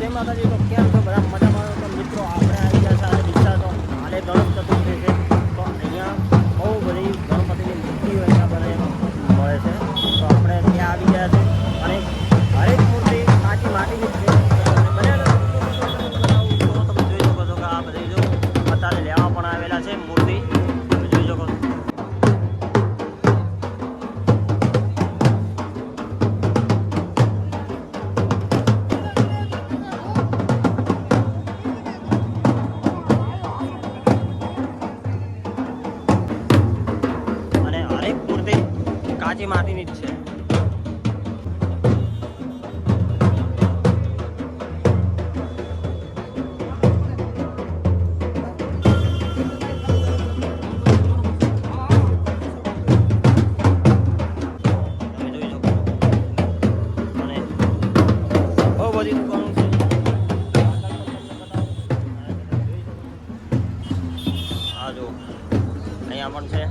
જય માતાજી. તો કેમ છો બધા? મજામાં? તો મિત્રો આપણે આવી ગયા છે ડીસા. તો હાલે ગણેશ ચતુર્થી છે, તો અહીંયા બહુ બધી ગણપતિની મૂર્તિઓ અહીંયા બનાવવામાં મળે છે. તો આપણે ત્યાં આવી ગયા છે અને હરેક મૂર્તિ કાચી માટીની જ છે. તો તમે જોઈ શકો છો કે આ બધી જો અત્યારે લેવા પણ આવેલા છે મૂર્તિ, તમે જોઈ શકો છો. કાચી માટીની જ છે. તમે જોઈ શકો અને બહુ બધી દુકાનો છે. આ જો અહીંયા પણ છે.